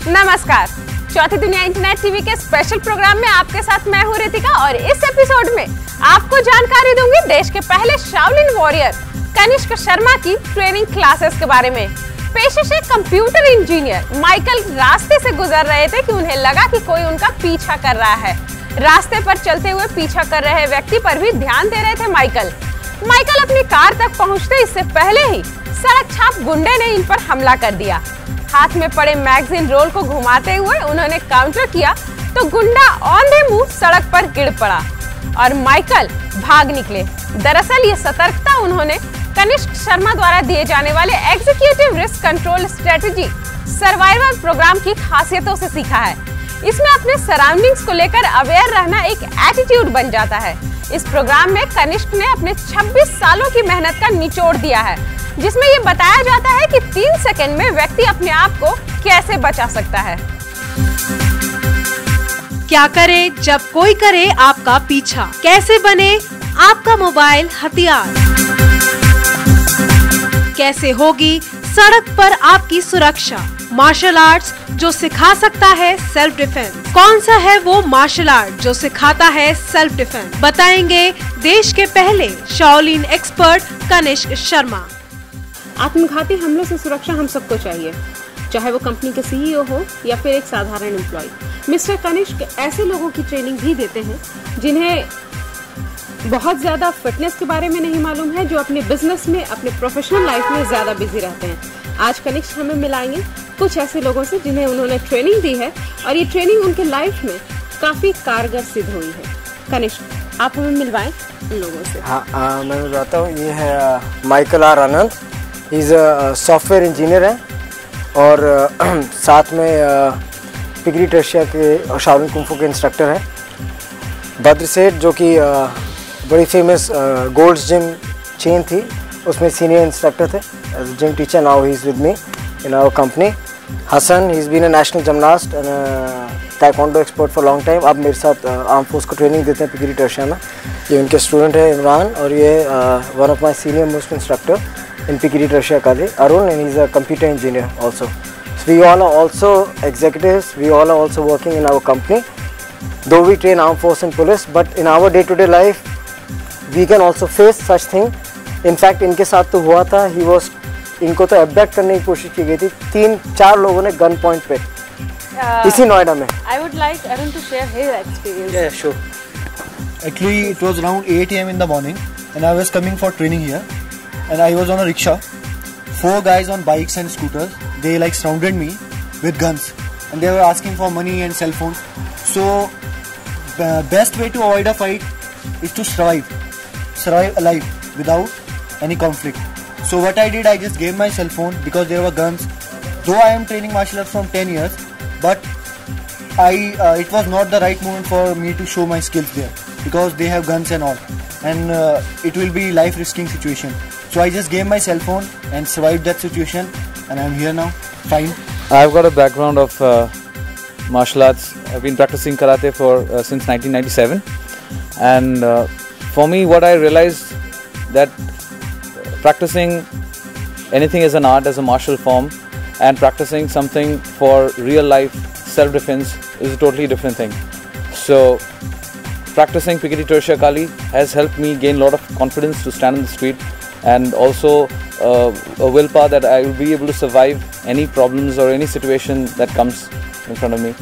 नमस्कार, चौथी दुनिया इंटरनेट टीवी के स्पेशल प्रोग्राम में आपके साथ मैं हूँ रितिका और इस एपिसोड में आपको जानकारी दूंगी देश के पहले शाओलिन वॉरियर कनिष्क शर्मा की ट्रेनिंग क्लासेस के बारे में। पेशे से कंप्यूटर इंजीनियर माइकल रास्ते से गुजर रहे थे कि उन्हें लगा कि कोई उनका पीछा कर रहा है। रास्ते पर चलते हुए पीछा कर रहे व्यक्ति पर भी ध्यान दे रहे थे माइकल अपनी कार तक पहुंचते इससे पहले ही सड़क छाप गुंडे ने इन पर हमला कर दिया। हाथ में पड़े मैगजीन रोल को घुमाते हुए उन्होंने काउंटर किया तो गुंडा औंधे मुंह सड़क पर गिर पड़ा और माइकल भाग निकले। दरअसल ये सतर्कता उन्होंने कनिष्क शर्मा द्वारा दिए जाने वाले executive risk control strategy survival program की खासियतों से सीखा है। इसमें अपने सराउंडिंग्स को लेकर अवेयर रहना एक एटीट्यूड बन जाता है। इस प्रोग्राम में कनिष्क ने अपने 26 सालों की मेहनत का निचोड़ दिया है, जिसमें ये बताया जाता है कि 3 सेकंड में व्यक्ति अपने आप को कैसे बचा सकता है। क्या करे जब कोई करे आपका पीछा, कैसे बने आपका मोबाइल हथियार, कैसे होगी सड़क पर आपकी सुरक्षा, मार्शल आर्ट्स जो सिखा सकता है सेल्फ डिफेंस। कौन सा है वो मार्शल आर्ट जो सिखाता है सेल्फ डिफेंस, बताएंगे देश के पहले शाओलिन एक्सपर्ट कनिष्क शर्मा। आत्मघाती हमलों से सुरक्षा हम सबको चाहिए, चाहे वो कंपनी के सीईओ हो या फिर एक साधारण एम्प्लॉय। मिस्टर कनिष्क ऐसे लोगों की ट्रेनिंग भी देते हैं जिन्हें बहुत ज्यादा फिटनेस के बारे में नहीं मालूम है, जो अपने बिजनेस में, अपने प्रोफेशनल लाइफ में ज्यादा बिजी रहते हैं। आज कनिष्क हमें मिलाएंगे कुछ ऐसे लोगों से जिन्हें उन्होंने ट्रेनिंग दी है और ये ट्रेनिंग उनके लाइफ में काफी कारगर सिद्ध हुई है। कनिष्क, आप हमें मिलवाएं इन लोगों से। हाँ, मैं बताता हूँ। ये है Michael are Anand, is software engineer है और साथ में पिगरी टर्शिया के शाओलिन कुंग फू के इंस्ट्रक्टर हैं। बद्र सेठ जो कि बड़ी फेमस गोल्ड्स जिम चेन थी, उसमें सीनियर इंस्ट्रक्टर थे as gym teacher. Now he is with me in our company. Hasan, he is been a national gymnast and taekwondo expert for long time. अब मेरे साथ आर्म फोर्स को ट्रेनिंग देते हैं piggery टर्शिया में। ये उनके स्टूडेंट है इमरान और ये one of my senior most instructor in Pikiri Tertia Kali, Arun, and he's a computer engineer also. So we all are also executives, we all are also working in our company. Though we train armed force and police, but in our day-to-day life, we can also face such thing. In fact, इनके साथ तो हुआ था, इनको तो abduct करने की कोशिश की गई थी 3-4 लोगों ने गन पॉइंट पे इसी नोएडा में। I would like Arun to share his experience. Yeah, sure. Actually, it was around 8 AM in the morning, and I was coming for training here. And I was on a rickshaw. 4 guys on bikes and scooters. They like surrounded me with guns, and they were asking for money and cell phones. So, the best way to avoid a fight is to survive alive without any conflict. So what I did, I just gave my cell phone because there were guns. Though I am training martial arts from 10 years, but it was not the right moment for me to show my skills there because they have guns and all, and it will be life-risking situation. So I just gave my cell phone and survived that situation, and I'm here now, fine. I've got a background of martial arts. I've been practicing karate for since 1997, and for me, what I realized that practicing anything as an art, as a martial form, and practicing something for real life self-defense is a totally different thing. So practicing Pikiri Tertia Kali has helped me gain a lot of confidence to stand in the street, and also a willpower that I will be able to survive any problems or any situation that comes in front of me.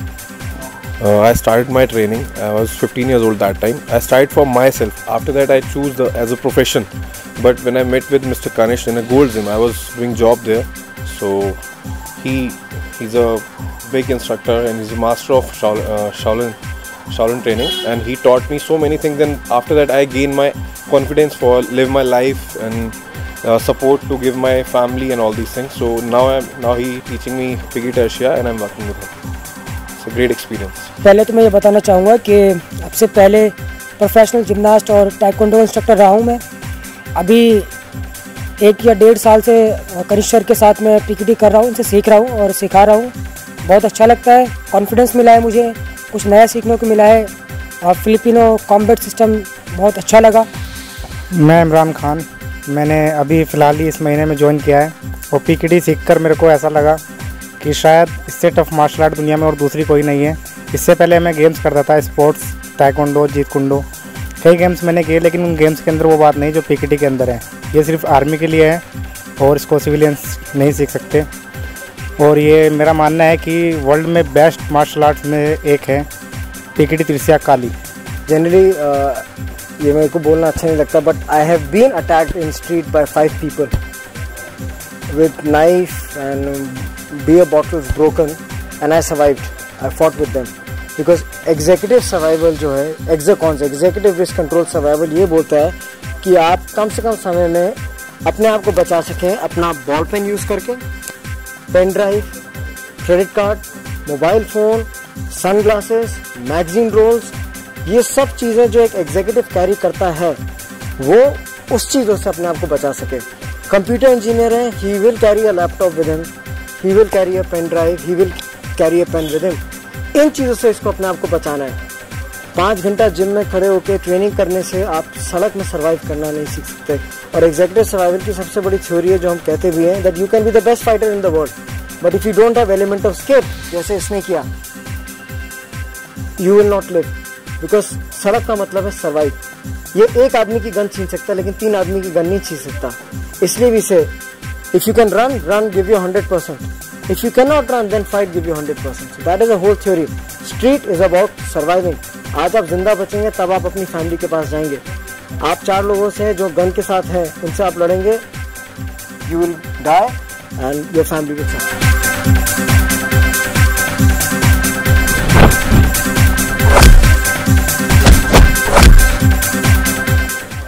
I started my training. I was 15 years old that time. I started for myself. After that, I chose as a profession. But when I met with Mr. Kanish in a gold gym, I was doing job there. So he's a big instructor and he's a master of Shaolin training, and he taught me so many things. And after that, I gained my confidence for live my life and support to give my family and all these things. So now he teaching me Pikiri Tertia and I'm working with him. It's a great experience. पहले तो मैं ये बताना चाहूँगा कि अब से पहले प्रोफेशनल जिमनास्ट और ताइक्वांडो इंस्ट्रक्टर रहा हूँ मैं। अभी 1 या 1.5 साल से कनिष्क सर के साथ मैं पिकेटी कर रहा हूँ, उनसे सीख रहा हूँ और सिखा रहा हूँ। बहुत अच्छा लगता है, कॉन्फिडेंस मिला है मुझे, कुछ नया सीखने को मिला है और फिलिपिनो कॉम्बैट सिस्टम बहुत अच्छा लगा। मैं इमरान खान, मैंने अभी फ़िलहाल ही इस महीने में ज्वाइन किया है और पीकेटी सीखकर मेरे को ऐसा लगा कि शायद इससे टफ मार्शल आर्ट दुनिया में और दूसरी कोई नहीं है। इससे पहले मैं गेम्स करता था, स्पोर्ट्स, ताइक्वांडो, जीत कुंडो, कई गेम्स मैंने किए, लेकिन उन गेम्स के अंदर वो बात नहीं जो पीकेटी के अंदर है। ये सिर्फ आर्मी के लिए है और इसको सिविलियंस नहीं सीख सकते। और ये मेरा मानना है कि वर्ल्ड में बेस्ट मार्शल आर्ट्स में एक है पीकेटी त्रिशिया काली। जनरली ये मेरे को बोलना अच्छा नहीं लगता, but I have been attacked in street by 5 people with knife and beer bottles broken and I survived. I fought with them because executive survival जो है, executive risk control survival ये बोलता है कि आप कम से कम समय में अपने आप को बचा सकें अपना बॉल पेन यूज़ करके, pen drive, credit card, mobile phone, sunglasses, magazine rolls, ये सब चीज़ें जो एक एग्जीक्यूटिव कैरी करता है वो उस चीज़ों से अपने आप को बचा सके। कंप्यूटर इंजीनियर है, he will carry a laptop with him, he will carry a pen drive, he will carry a pen with him. इन चीज़ों से इसको अपने आप को बचाना है। 5 घंटा जिम में खड़े होकर ट्रेनिंग करने से आप सड़क में सर्वाइव करना नहीं सीख सकते। और एग्जीक्यूटिव सर्वाइवल की सबसे बड़ी थ्योरी है जो हम कहते भी हैं, that you can be the best fighter in the world, but if you don't have element of escape, जैसे इसने किया, you will not live, because सड़क का मतलब है सर्वाइव। ये एक आदमी की गन छीन सकता है लेकिन 3 आदमी की गन नहीं छीन सकता। इसलिए भी से if you can run give you 100%, if you can not run then fight give you 100%। That is a whole theory. Street is about surviving. आज आप जिंदा बचेंगे तब आप अपनी फैमिली के पास जाएंगे। आप 4 लोगों से जो गन के साथ हैं उनसे आप लड़ेंगे, you will die and your family will suffer.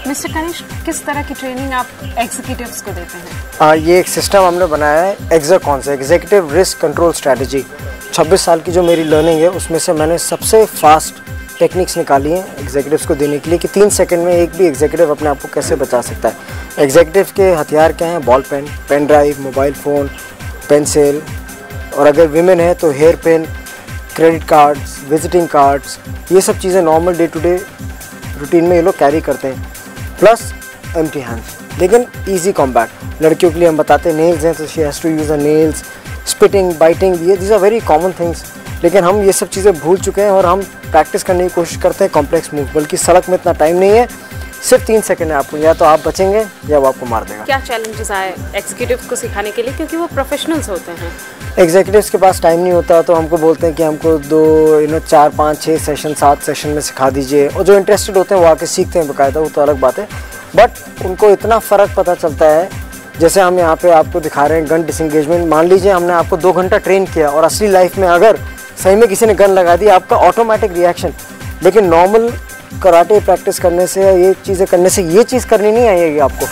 Mister Kanishk, किस तरह की ट्रेनिंग आप एग्जीक्यूटिव्स को देते हैं? ये एक सिस्टम हमने बनाया है एग्जीक्यूटिव रिस्क कंट्रोल स्ट्रेटजी। 26 साल की जो मेरी लर्निंग है उसमें से मैंने सबसे फास्ट टेक्निक्स निकाली हैं एग्जीक्यूटिव्स को देने के लिए कि 3 सेकंड में एक भी एग्जीक्यूटिव अपने आप को कैसे बचा सकता है। एग्जीक्यूटिव के हथियार क्या हैं? Ball pen, pen drive, mobile phone, pencil, और अगर विमेन है तो hair pen, credit cards, visiting cards, ये सब चीज़ें normal day to day routine में ये लोग कैरी करते हैं, प्लस एम्प्टी हैंड्स। लेकिन ईजी कॉम्बैट। लड़कियों के लिए हम बताते हैं नेल्स हैं तो she has to use a nails, spitting, biting, ये these are very common things. लेकिन हम ये सब चीज़ें भूल चुके हैं और हम प्रैक्टिस करने की कोशिश करते हैं कॉम्प्लेक्स मूव। बल्कि सड़क में इतना टाइम नहीं है, सिर्फ 3 सेकंड है आपको, या तो आप बचेंगे या वो आपको मार देगा। क्या चैलेंजेस आए एग्जीक्यूटिव्स को सिखाने के लिए, क्योंकि वो प्रोफेशनल्स होते हैं? एग्जीक्यूटिव्स के पास टाइम नहीं होता तो हमको बोलते हैं कि हमको 4, 5, 6 सेशन, 7 सेशन में सिखा दीजिए। और जो इंटरेस्टेड होते हैं वो आके सीखते हैं बाकायदा, वो तो अलग बात है। बट उनको इतना फ़र्क पता चलता है, जैसे हम यहाँ पे आपको दिखा रहे हैं गन डिसंगेजमेंट। मान लीजिए हमने आपको 2 घंटा ट्रेन किया और असली लाइफ में अगर सही में किसी ने गन लगा दी, आपका ऑटोमेटिक रिएक्शन। लेकिन नॉर्मल कराटे प्रैक्टिस करने से या ये चीज़ें करने से ये चीज़ करनी नहीं आएगी आपको।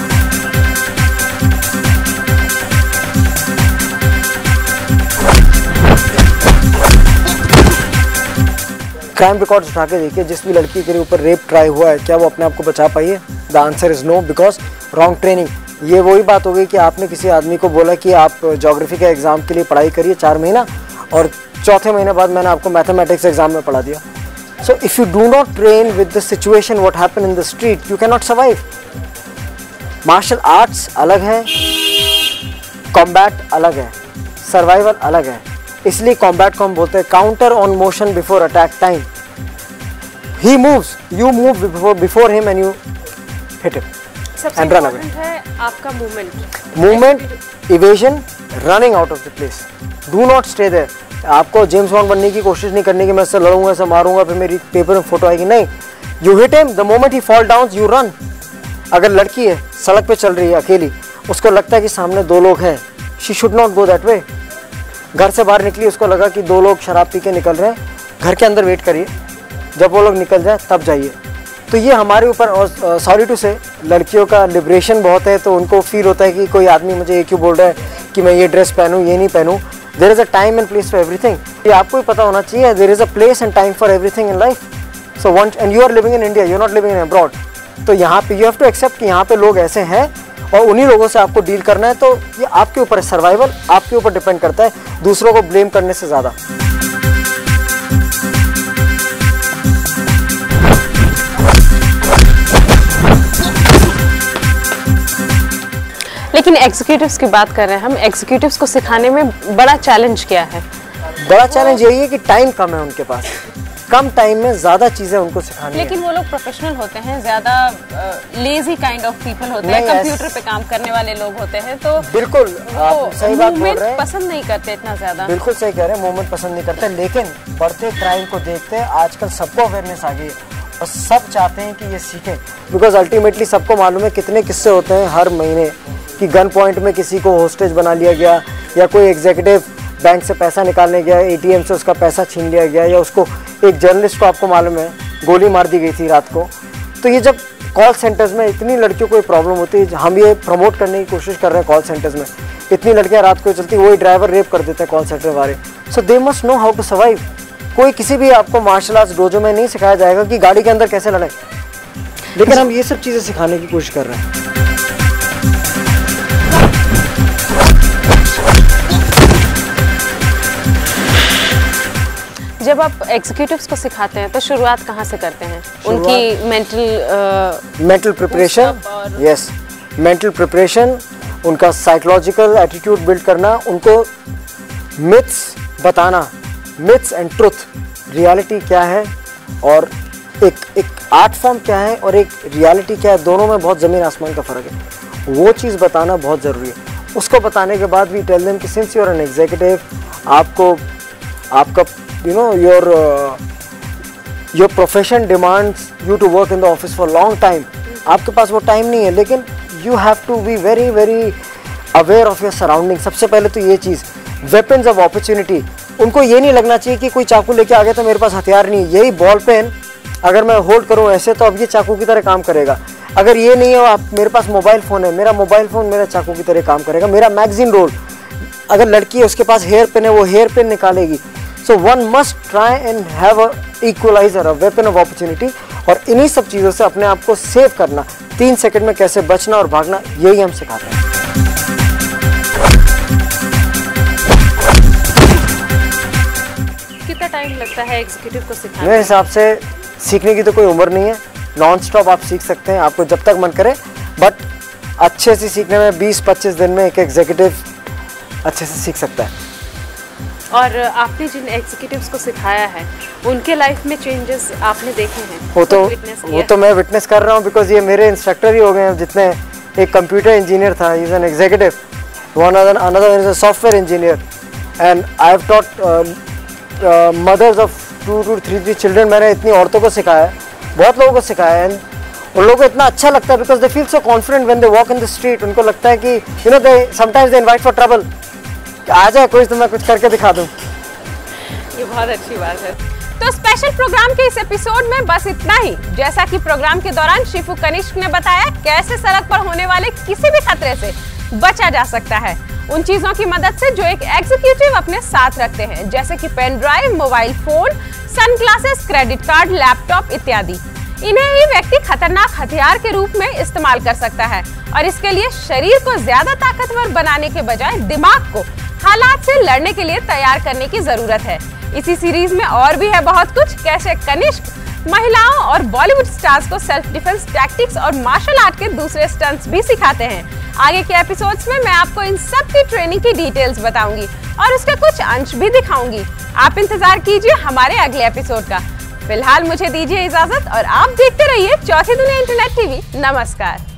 क्राइम रिकॉर्ड्स उठा के देखिए, जिस भी लड़की के ऊपर रेप ट्राई हुआ है, क्या वो अपने आप को बचा पाई है? The answer is no, because wrong training. ये वही बात हो गई कि आपने किसी आदमी को बोला कि आप ज्योग्राफी के एग्ज़ाम के लिए पढ़ाई करिए 4 महीना, और 4थे महीने बाद मैंने आपको मैथमेटिक्स एग्जाम में पढ़ा दिया। So if you do not train with the situation what happen in the street, you can not survive. Martial arts अलग है, कॉम्बैट अलग है, सर्वाइवल अलग है। इसलिए कॉम्बैट को हम बोलते हैं counter on motion before attack time. He moves, you move before him and you hit him and run away. है आपका movement, evasion, running out of the place. Do not stay there. आपको James Bond बनने की कोशिश नहीं करनी कि मैं इससे लड़ूंगा, इससे मारूंगा, फिर मेरी पेपर में फोटो आएगी। नहीं, you hit him, the moment he fall down you run. अगर लड़की है, सड़क पे चल रही है अकेली, उसको लगता है कि सामने 2 लोग हैं, she should not go that way. घर से बाहर निकली, उसको लगा कि 2 लोग शराब पी के निकल रहे हैं, घर के अंदर वेट करिए, जब वो लोग निकल जाए तब जाइए। तो ये हमारे ऊपर, और सॉरी टू से, लड़कियों का लिबरेशन बहुत है, तो उनको फील होता है कि कोई आदमी मुझे ये क्यों बोल रहा है कि मैं ये ड्रेस पहनूं, ये नहीं पहनूं। There is a time and place for everything. ये आपको ही पता होना चाहिए, there is a place and time for everything in life. So once, and you are living in India, you are not living in abroad. तो यहाँ पे you have to accept कि यहाँ पे लोग ऐसे हैं और उन्हीं लोगों से आपको डील करना है। तो ये आपके ऊपर है, सर्वाइवल आपके ऊपर डिपेंड करता है, दूसरों को ब्लेम करने से ज़्यादा। लेकिन एग्जीक्यूटिव्स की बात कर रहे हैं हम, एग्जीक्यूटिव्स को सिखाने में बड़ा चैलेंज क्या है? बड़ा चैलेंज यही है कि टाइम कम है उनके पास, कम टाइम में ज़्यादा चीज़ें उनको सिखानी है। लेकिन वो लोग प्रोफेशनल होते हैं, ज़्यादा लेजी काइंड ऑफ पीपल होते हैं, कंप्यूटर पे काम करने वाले लोग होते हैं, तो बिल्कुल आप सही बात बोल रहे हैं, पसंद नहीं करते इतना ज़्यादा। बिल्कुल सही कह रहे हैं, मूवमेंट पसंद नहीं करते, लेकिन बढ़ते क्राइम को देखते आजकल सबको अवेयरनेस आ गई है और सब चाहते हैं कि ये सीखें, बिकॉज अल्टीमेटली सबको मालूम है कितने किस्से होते हैं हर महीने कि गन पॉइंट में किसी को होस्टेज बना लिया गया, या कोई एग्जीक्यूटिव बैंक से पैसा निकालने गया, एटीएम से उसका पैसा छीन लिया गया, या उसको एक जर्नलिस्ट को आपको मालूम है गोली मार दी गई थी रात को। तो ये जब कॉल सेंटर्स में इतनी लड़कियों को प्रॉब्लम होती है, हम ये प्रमोट करने की कोशिश कर रहे हैं, कॉल सेंटर्स में इतनी लड़कियां रात को चलती, वही ड्राइवर रेप कर देते हैं कॉल सेंटर वाले। So they must know how to survive. कोई किसी भी आपको मार्शल आर्ट्स डोजो में नहीं सिखाया जाएगा कि गाड़ी के अंदर कैसे लड़े, लेकिन हम ये सब चीज़ें सिखाने की कोशिश कर रहे हैं। जब आप एग्जीक्यूटिव्स को सिखाते हैं तो शुरुआत कहाँ से करते हैं? उनकी mental preparation, yes, mental preparation, उनका साइकोलॉजिकल एटीट्यूड बिल्ड करना, उनको मिथ्स बताना, मिथ्स एंड ट्रुथ, रियलिटी क्या है और एक आर्ट फॉर्म क्या है और एक रियलिटी क्या है, दोनों में बहुत ज़मीन आसमान का फ़र्क है। वो चीज़ बताना बहुत ज़रूरी है। उसको बताने के बाद भी टेल देम कि since you are an executive, आपका your profession demands you to work in the office for long time. आपके पास वो टाइम नहीं है, लेकिन you have to be very very aware of your surroundings। सबसे पहले तो ये चीज़, weapons of opportunity, उनको ये नहीं लगना चाहिए कि कोई चाकू लेके आ गया तो मेरे पास हथियार नहीं है। यही बॉल पेन अगर मैं होल्ड करूँ ऐसे तो अब ये चाकू की तरह काम करेगा। अगर ये नहीं हो, आप मेरे पास मोबाइल फ़ोन है, मेरा मोबाइल फ़ोन मेरा चाकू की तरह काम करेगा। मेरा मैगजीन रोल, अगर लड़की है उसके पास हेयर पेन है, वो हेयर पेन निकालेगी। So one must try and have a equalizer, a weapon of opportunity, और इन्हीं सब चीज़ों से अपने आप को सेव करना, 3 सेकंड में कैसे बचना और भागना, यही हम सिखाते हैं। कितना टाइम लगता है एग्जीक्यूटिव को सिखाने? मेरे हिसाब से सीखने की तो कोई उम्र नहीं है, नॉन स्टॉप आप सीख सकते हैं, आपको जब तक मन करे, बट अच्छे से सीखने में 20-25 दिन में एक एग्जीक्यूटिव अच्छे से सीख सकता है। और आपने जिन एग्जीक्यूटिव्स को सिखाया है उनके लाइफ में चेंजेस आपने देखे हैं? वो तो मैं विटनेस कर रहा हूँ, बिकॉज ये मेरे इंस्ट्रक्टर ही हो गए हैं जितने। एक कंप्यूटर इंजीनियर था, he is an executive, another is a software engineer, and I have taught mothers of 2 to 3 children. मैंने इतनी औरतों को सिखाया है, बहुत लोगों को सिखाया है, एंड उन लोगों को इतना अच्छा लगता है because they feel so confident when they walk in the street. उनको लगता है कि they sometimes they invite for trouble, आ जाए कोई तो मैं कुछ करके दिखा दूं। ये बहुत अच्छी बात है। तो स्पेशल प्रोग्राम के इस एपिसोड में बस इतना ही। जैसा कि प्रोग्राम के दौरान शिफू कनिष्क ने बताया कैसे सड़क पर होने वाले किसी भी खतरे से बचा जा सकता है, उन चीजों की मदद से जो एक एग्जीक्यूटिव अपने साथ रखते हैं, जैसे कि pen drive, mobile phone, sunglasses, credit card, laptop इत्यादि। इन्हें ही व्यक्ति खतरनाक हथियार के रूप में इस्तेमाल कर सकता है, और इसके लिए शरीर को ज्यादा ताकतवर बनाने के बजाय दिमाग को हालात से लड़ने के लिए तैयार करने की जरूरत है। इसी सीरीज में और भी है बहुत कुछ, कैसे कनिष्क महिलाओं और बॉलीवुड स्टार्स को सेल्फ डिफेंस टैक्टिक्स और मार्शल आर्ट के दूसरे स्टंट्स भी सिखाते हैं। आगे के एपिसोड्स में मैं आपको इन सब की ट्रेनिंग की डिटेल्स बताऊंगी और उसके कुछ अंश भी दिखाऊंगी। आप इंतजार कीजिए हमारे अगले एपिसोड का। फिलहाल मुझे दीजिए इजाजत और आप देखते रहिए चौथी दुनिया इंटरनेट टीवी। नमस्कार।